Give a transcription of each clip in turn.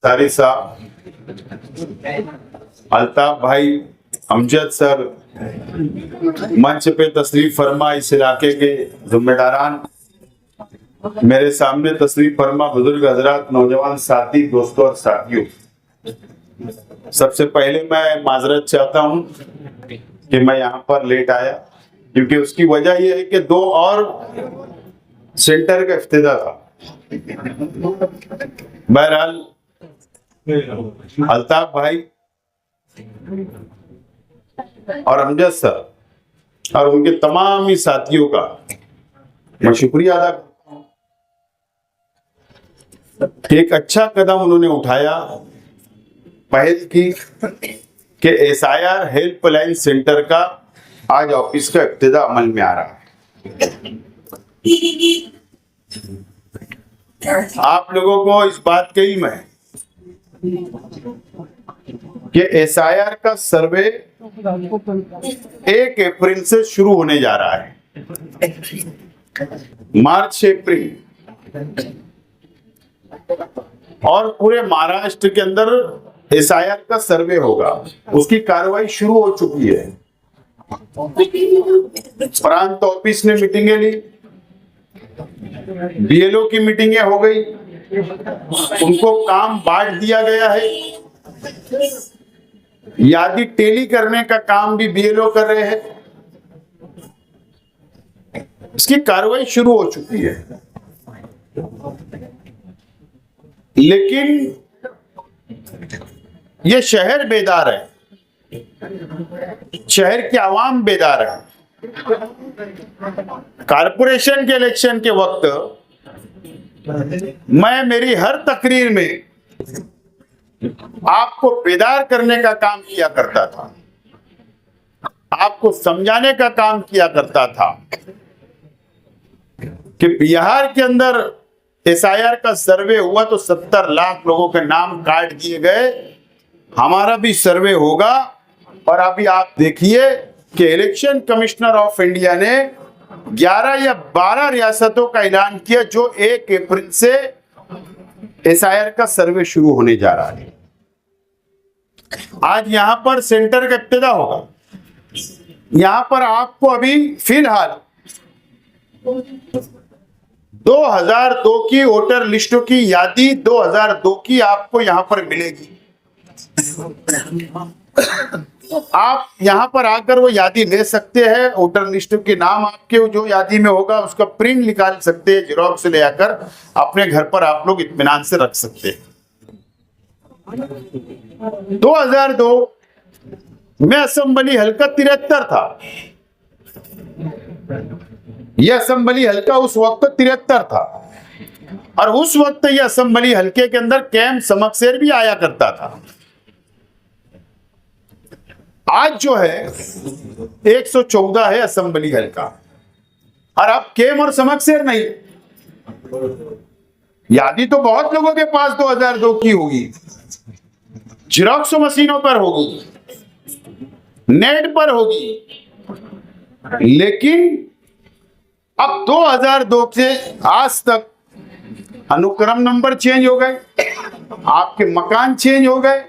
सारी साहब, अल्ताफ भाई, अमजद सर, मंच पे तशरीफ फरमा इस इलाके के जिम्मेदारान, मेरे सामने तशरीफ फरमा बुजुर्ग हजरात, नौजवान साथी, दोस्तों और साथियों, सबसे पहले मैं माजरत चाहता हूं कि मैं यहाँ पर लेट आया, क्योंकि उसकी वजह यह है कि 2 और सेंटर का इफ्तिताह था। बहरहाल अल्ताफ भाई और अमजद सर और उनके तमाम ही साथियों का मैं शुक्रिया अदा करता हूं। एक अच्छा कदम उन्होंने उठाया, पहल की कि SIR हेल्पलाइन सेंटर का आज ऑफिस का इब्तिदा अमल में आ रहा है। आप लोगों को इस बात का इल्म है कि SIR का सर्वे 1 अप्रैल से शुरू होने जा रहा है, मार्च अप्रैल, और पूरे महाराष्ट्र के अंदर SIR का सर्वे होगा। उसकी कार्रवाई शुरू हो चुकी है। प्रांत ऑफिस ने मीटिंगें ली, BLO की मीटिंगें हो गई, उनको काम बांट दिया गया है। यादी टेली करने का काम भी BLO कर रहे हैं। इसकी कार्रवाई शुरू हो चुकी है, लेकिन ये शहर बेदार है, शहर की आवाम बेदार है। कारपोरेशन के इलेक्शन के वक्त मैं मेरी हर तकरीर में आपको बेदार करने का काम किया करता था, आपको समझाने का काम किया करता था कि बिहार के अंदर SIR का सर्वे हुआ तो 70 लाख लोगों के नाम काट दिए गए। हमारा भी सर्वे होगा, और अभी आप देखिए कि इलेक्शन कमिश्नर ऑफ इंडिया ने 11 या 12 रियासतों का ऐलान किया जो 1 अप्रैल से SIR का सर्वे शुरू होने जा रहा है। आज यहां पर सेंटर का इब्तिदा होगा। यहां पर आपको अभी फिलहाल 2002 की वोटर लिस्टों की यादी 2002 की आपको यहां पर मिलेगी। आप यहां पर आकर वो यादी ले सकते हैं। वोटर लिस्ट के नाम आपके जो यादी में होगा उसका प्रिंट निकाल सकते हैं, जेरॉक्स ले आकर अपने घर पर आप लोग इत्मीनान से रख सकते हैं। 2002 में असेंबली हल्का 73 था। यह असेंबली हल्का उस वक्त 73 था, और उस वक्त यह असेंबली हल्के के अंदर कैम समकसेर भी आया करता था। आज जो है 114 है असेंबली हल्का, और अब केम और समकसेर नहीं। यादी तो बहुत लोगों के पास 2002 की होगी, जेरॉक्स मशीनों पर होगी, नेट पर होगी, लेकिन अब 2002 से आज तक अनुक्रम नंबर चेंज हो गए, आपके मकान चेंज हो गए,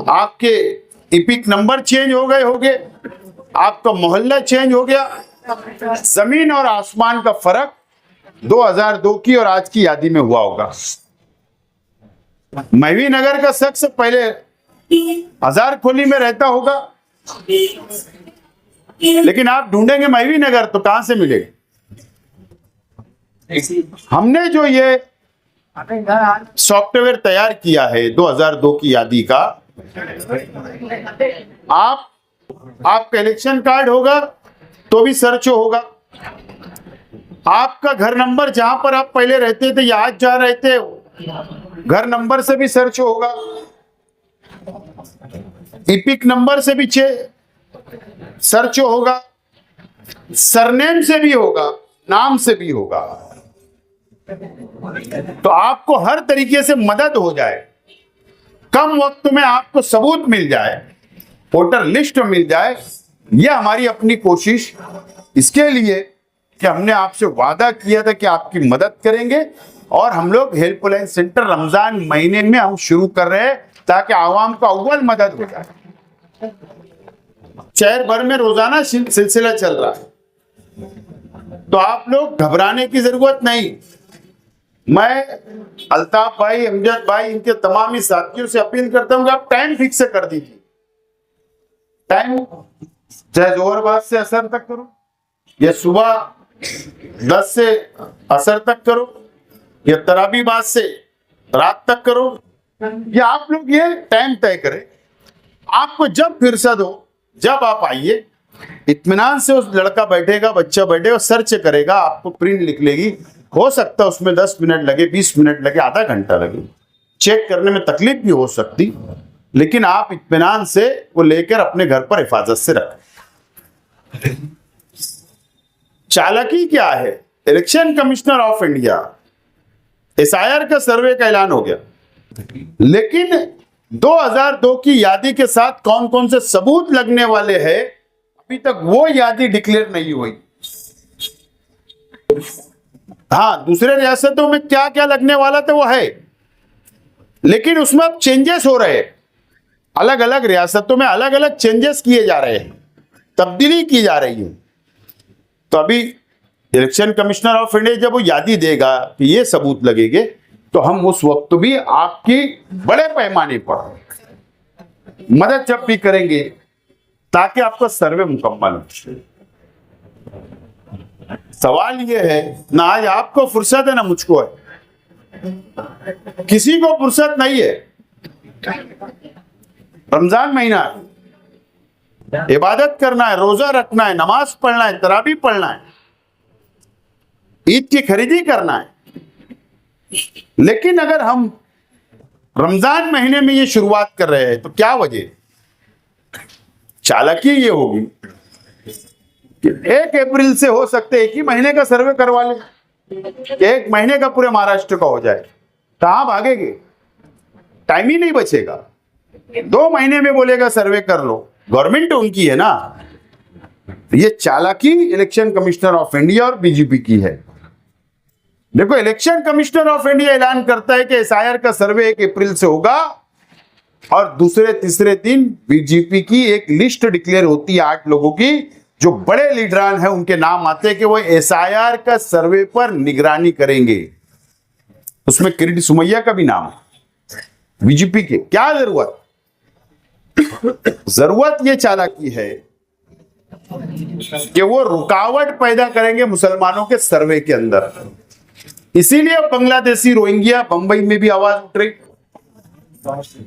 आपके इपिक नंबर चेंज हो गए होंगे, आपका मोहल्ला चेंज हो गया। जमीन और आसमान का फर्क 2002 की और आज की यादी में हुआ होगा। महवी नगर का शख्स पहले हजार खोली में रहता होगा, लेकिन आप ढूंढेंगे महवी नगर तो कहां से मिलेगा। हमने जो ये सॉफ्टवेयर तैयार किया है 2002 की यादी का, आपका इलेक्शन कार्ड होगा तो भी सर्च होगा, आपका घर नंबर जहां पर आप पहले रहते थे या आज जहां रहते घर नंबर से भी सर्च होगा, इपिक नंबर से भी सर्च होगा, सरनेम से भी होगा, नाम से भी होगा। तो आपको हर तरीके से मदद हो जाए, कम वक्त में आपको सबूत मिल जाए, वोटर लिस्ट मिल जाए, यह हमारी अपनी कोशिश। इसके लिए कि हमने आपसे वादा किया था कि आपकी मदद करेंगे, और हम लोग हेल्पलाइन सेंटर रमजान महीने में हम शुरू कर रहे हैं ताकि आवाम को अव्वल मदद हो जाए। शहर भर में रोजाना सिलसिला चल रहा है, तो आप लोग घबराने की जरूरत नहीं। मैं अल्ताफ भाई, अमजद भाई, इनके तमाम ही साथियों से अपील करता हूं कि आप टाइम फिक्स कर दीजिए। टाइम चाहे जोहर बाद से असर तक करो या सुबह 10 से असर तक करो या तराबी बाद से रात तक करो, या आप लोग ये टाइम तय करें। आपको जब फुर्सत हो जब आप आइए, इत्मीनान से उस लड़का बैठेगा, बच्चा बैठेगा, सर्च करेगा, आपको प्रिंट लिख लेगी। हो सकता है उसमें 10 मिनट लगे, 20 मिनट लगे, आधा घंटा लगे, चेक करने में तकलीफ भी हो सकती, लेकिन आप इत्मीनान से वो लेकर अपने घर पर हिफाजत से रखें। चालाकी क्या है? Election commissioner of India SIR का सर्वे का ऐलान हो गया, लेकिन 2002 की यादी के साथ कौन कौन से सबूत लगने वाले हैं अभी तक वो यादी डिक्लेयर नहीं हुई। हाँ, दूसरे रियासतों में क्या क्या लगने वाला था वो है, लेकिन उसमें अब चेंजेस हो रहे हैं। अलग अलग रियासतों में अलग अलग चेंजेस किए जा रहे हैं, तब्दीली की जा रही है। तो अभी इलेक्शन कमिश्नर ऑफ इंडिया जब वो यादी देगा कि ये सबूत लगेंगे, तो हम उस वक्त भी आपकी बड़े पैमाने पर मदद जब भी करेंगे ताकि आपका सर्वे मुकम्मल हो। सवाल ये है, ना आज आपको फुर्सत है ना मुझको है, किसी को फुर्सत नहीं है। रमजान महीना है, इबादत करना है, रोजा रखना है, नमाज पढ़ना है, तरावी पढ़ना है, ईद की खरीदी करना है। लेकिन अगर हम रमजान महीने में ये शुरुआत कर रहे हैं तो क्या वजह? चालाकी ये होगी कि 1 अप्रैल से हो सकते एक ही महीने का सर्वे करवा ले, 1 महीने का पूरे महाराष्ट्र का हो जाए। कहां भागेंगे? टाइम ही नहीं बचेगा। 2 महीने में बोलेगा सर्वे कर लो, गवर्नमेंट उनकी है ना। ये चालाकी इलेक्शन कमिश्नर ऑफ इंडिया और बीजेपी की है। देखो, इलेक्शन कमिश्नर ऑफ इंडिया ऐलान करता है कि SIR का सर्वे 1 अप्रैल से होगा, और दूसरे तीसरे दिन बीजेपी की एक लिस्ट डिक्लेयर होती है 8 लोगों की, जो बड़े लीडरान हैं, उनके नाम आते हैं कि वो SIR का सर्वे पर निगरानी करेंगे। उसमें किरीट सुमैया का भी नाम है, बीजेपी के। क्या जरूरत? जरूरत ये चालाकी है कि वो रुकावट पैदा करेंगे मुसलमानों के सर्वे के अंदर। इसीलिए बांग्लादेशी रोहिंग्या बंबई में भी आवाज उठ रही,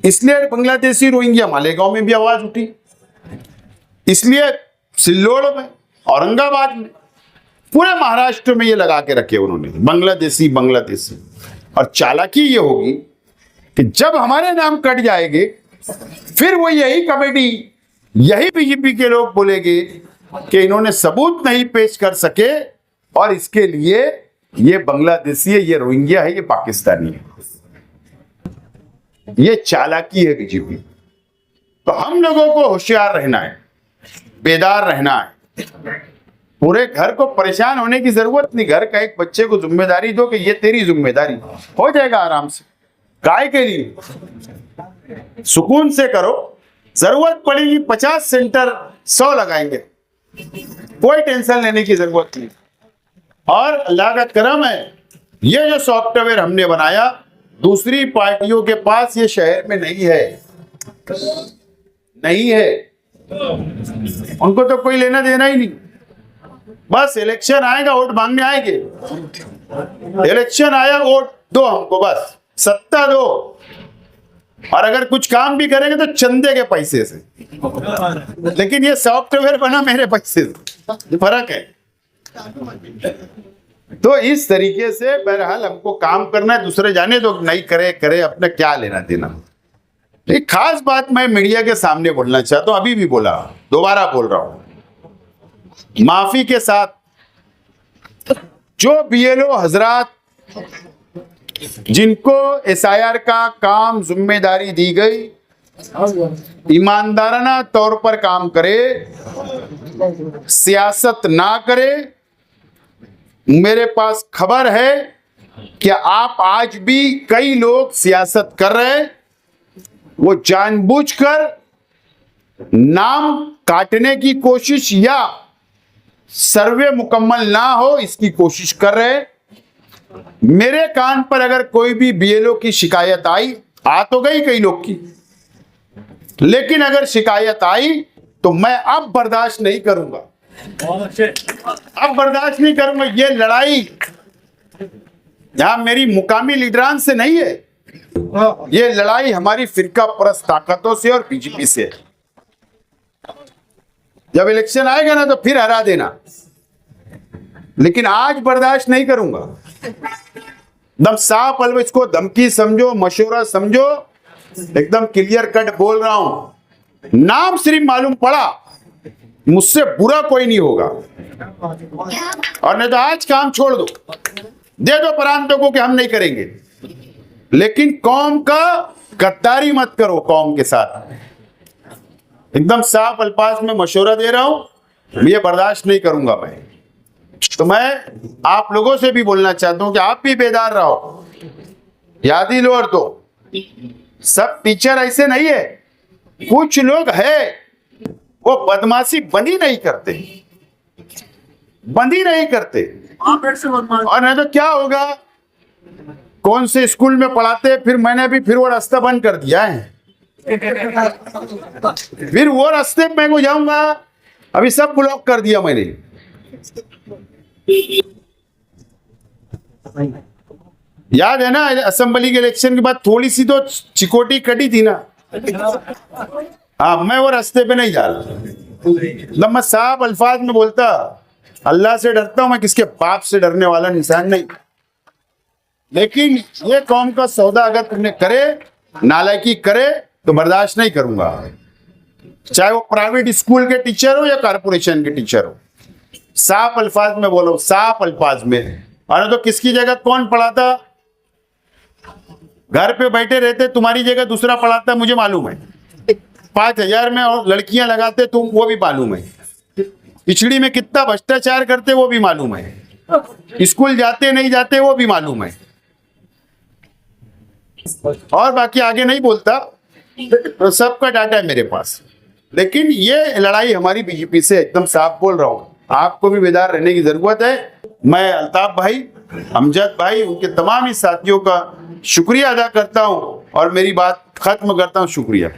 इसलिए बांग्लादेशी रोहिंग्या मालेगांव में भी आवाज उठी, इसलिए सिल्लोड़ में, औरंगाबाद में, पूरे महाराष्ट्र में ये लगा के रखे उन्होंने, बांग्लादेशी। और चालाकी ये होगी कि जब हमारे नाम कट जाएंगे, फिर वो यही कमेटी, यही बीजेपी के लोग बोलेंगे कि इन्होंने सबूत नहीं पेश कर सके और इसके लिए ये बांग्लादेशी है, ये रोहिंग्या है, ये पाकिस्तानी है। ये चालाकी है बीजेपी। तो हम लोगों को होशियार रहना है, बेदार रहना है। पूरे घर को परेशान होने की जरूरत नहीं। घर का एक बच्चे को जिम्मेदारी दो कि ये तेरी जिम्मेदारी, हो जाएगा आराम से। काय के लिए? सुकून से करो। जरूरत पड़ेगी 50 सेंटर 100 लगाएंगे, कोई टेंशन लेने की जरूरत नहीं। और अल्लाह का करम है, ये जो सॉफ्टवेयर हमने बनाया, दूसरी पार्टियों के पास ये शहर में नहीं है, नहीं है। उनको तो कोई लेना देना ही नहीं। बस इलेक्शन आएगा, वोट मांगने आएंगे। इलेक्शन आया, वोट दो हमको, बस सत्ता दो। और अगर कुछ काम भी करेंगे तो चंदे के पैसे से, लेकिन ये सॉफ्टवेयर बना मेरे पैसे से, फर्क है। तो इस तरीके से बहरहाल हमको काम करना है। दूसरे जाने दो, नहीं करे करे, अपने क्या लेना देना। एक खास बात मैं मीडिया के सामने बोलना चाहता हूं, अभी भी बोला, दोबारा बोल रहा हूं। माफी के साथ जो BLO हजरात जिनको SIR का काम जिम्मेदारी दी गई, ईमानदाराना तौर पर काम करे, सियासत ना करे। मेरे पास खबर है कि आप आज भी कई लोग सियासत कर रहे हैं, वो जानबूझकर नाम काटने की कोशिश या सर्वे मुकम्मल ना हो इसकी कोशिश कर रहे हैं। मेरे कान पर अगर कोई भी बीएलओ की शिकायत आई, आ तो गई कई लोग की, लेकिन अगर शिकायत आई तो मैं अब बर्दाश्त नहीं करूंगा, अब बर्दाश्त नहीं करूंगा। ये लड़ाई यहां मेरी मुकामी लीडरान से नहीं है, ये लड़ाई हमारी फिरका परस्त ताकतों से और बीजेपी से है। जब इलेक्शन आएगा ना तो फिर हरा देना, लेकिन आज बर्दाश्त नहीं करूंगा। एकदम साफ अलग, इसको धमकी समझो, मशवरा समझो, एकदम क्लियर कट बोल रहा हूं। नाम सिर्फ मालूम पड़ा, मुझसे बुरा कोई नहीं होगा, और नहीं तो आज काम छोड़ दो, दे दो प्रांतों को कि हम नहीं करेंगे, लेकिन कौम का गद्दारी मत करो कौम के साथ। एकदम साफ अल्फाज में मशवरा दे रहा हूं, ये बर्दाश्त नहीं करूंगा मैं। तो मैं आप लोगों से भी बोलना चाहता हूं कि आप भी बेदार रहो, याद ही लो। और तो सब टीचर ऐसे नहीं है, कुछ लोग है वो बदमाशी बंदी नहीं करते, बंदी नहीं करते। और नहीं तो क्या होगा, कौन से स्कूल में पढ़ाते, फिर मैंने भी फिर वो रास्ता बंद कर दिया है, फिर वो रास्ते पे मैं को जाऊंगा, अभी सब ब्लॉक कर दिया मैंने। याद है ना असेंबली के इलेक्शन के बाद थोड़ी सी तो चिकोटी कटी थी ना। हाँ, मैं वो रास्ते पे नहीं जा रहा। मैं साफ अल्फाज में बोलता, अल्लाह से डरता हूं मैं, किसके बाप से डरने वाला इंसान नहीं। लेकिन ये कौम का सौदा अगर तुमने करे, नालायकी करे, तो बर्दाश्त नहीं करूंगा, चाहे वो प्राइवेट स्कूल के टीचर हो या कारपोरेशन के टीचर हो। साफ अल्फाज में बोलो, साफ अल्फाज में। और तो किसकी जगह कौन पढ़ाता, घर पे बैठे रहते, तुम्हारी जगह दूसरा पढ़ाता, मुझे मालूम है। 5,000 में और लड़कियां लगाते तुम, वो भी मालूम है। पिछड़ी में कितना भ्रष्टाचार करते वो भी मालूम है। स्कूल जाते नहीं जाते वो भी मालूम है। और बाकी आगे नहीं बोलता, तो सबका डाटा है मेरे पास। लेकिन ये लड़ाई हमारी बीजेपी से, एकदम साफ बोल रहा हूं, आपको भी बेदार रहने की जरूरत है। मैं अल्ताफ भाई, अमजद भाई, उनके तमाम ही साथियों का शुक्रिया अदा करता हूं और मेरी बात खत्म करता हूं। शुक्रिया।